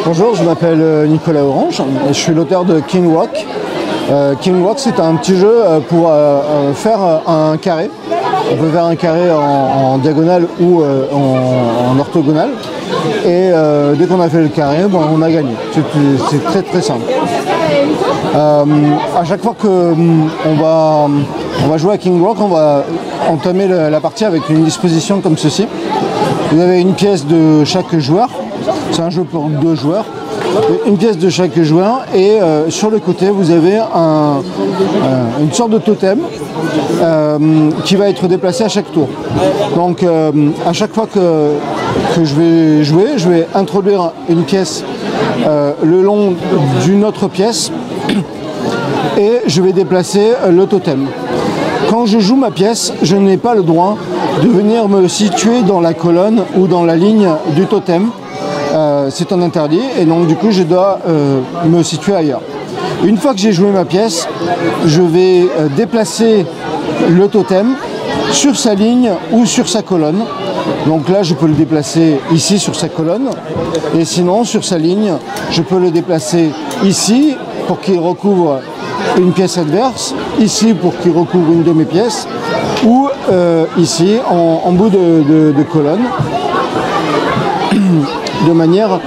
Bonjour, je m'appelle Nicolas Orange et je suis l'auteur de King Rock. King Rock, c'est un petit jeu pour faire un carré. On peut faire un carré en diagonale ou en orthogonale. Et dès qu'on a fait le carré, bon, on a gagné. C'est très très simple. À chaque fois qu'on va jouer à King Rock, on va entamer la partie avec une disposition comme ceci. Vous avez une pièce de chaque joueur. C'est un jeu pour 2 joueurs. Une pièce de chaque joueur et sur le côté vous avez une sorte de totem qui va être déplacé à chaque tour. Donc à chaque fois que je vais jouer, je vais introduire une pièce le long d'une autre pièce et je vais déplacer le totem. Quand je joue ma pièce, je n'ai pas le droit de venir me situer dans la colonne ou dans la ligne du totem. C'est un interdit et donc du coup je dois me situer ailleurs. Une fois que j'ai joué ma pièce, je vais déplacer le totem sur sa ligne ou sur sa colonne. Donc là je peux le déplacer ici sur sa colonne et sinon sur sa ligne je peux le déplacer ici pour qu'il recouvre une pièce adverse, ici pour qu'il recouvre une de mes pièces ou ici en bout de colonne, de manière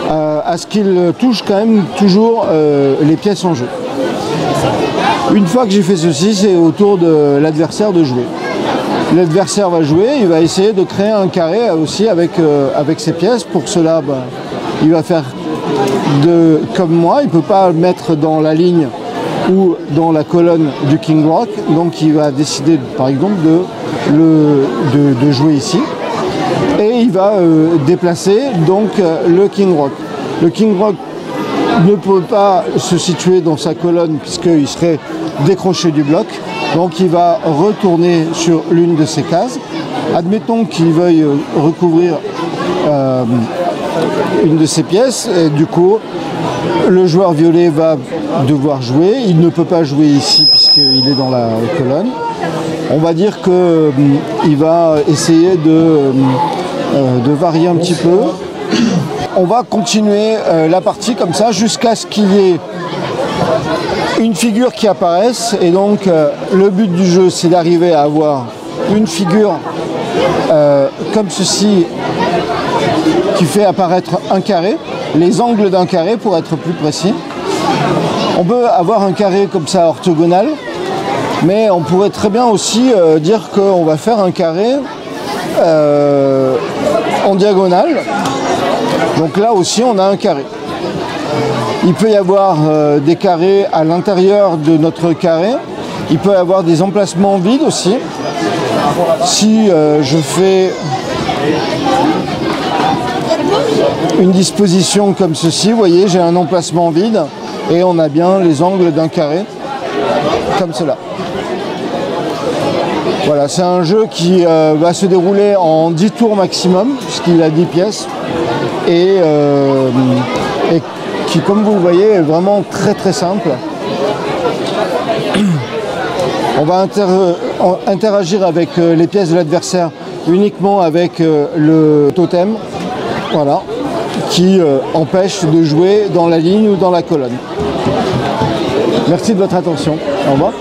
à ce qu'il touche quand même toujours les pièces en jeu. Une fois que j'ai fait ceci, c'est au tour de l'adversaire de jouer. L'adversaire va jouer, il va essayer de créer un carré aussi avec ses pièces. Pour cela, il va faire comme moi, il ne peut pas mettre dans la ligne ou dans la colonne du King Rock, donc il va décider par exemple de jouer ici. Et il va déplacer donc le King Rock. Le King Rock ne peut pas se situer dans sa colonne puisqu'il serait décroché du bloc. Donc il va retourner sur l'une de ses cases. Admettons qu'il veuille recouvrir une de ses pièces. Et du coup, le joueur violet va devoir jouer. Il ne peut pas jouer ici puisqu'il est dans la colonne. On va dire qu'il va essayer de varier un petit peu. On va continuer la partie comme ça jusqu'à ce qu'il y ait une figure qui apparaisse. Et donc le but du jeu, c'est d'arriver à avoir une figure comme ceci qui fait apparaître un carré, les angles d'un carré pour être plus précis. On peut avoir un carré comme ça orthogonal. Mais on pourrait très bien aussi dire qu'on va faire un carré en diagonale. Donc là aussi on a un carré. Il peut y avoir des carrés à l'intérieur de notre carré. Il peut y avoir des emplacements vides aussi. Si je fais une disposition comme ceci, vous voyez, j'ai un emplacement vide et on a bien les angles d'un carré comme cela. Voilà, c'est un jeu qui va se dérouler en 10 tours maximum, puisqu'il a 10 pièces, et qui, comme vous le voyez, est vraiment très très simple. On va interagir avec les pièces de l'adversaire uniquement avec le totem, voilà, qui empêche de jouer dans la ligne ou dans la colonne. Merci de votre attention. Au revoir.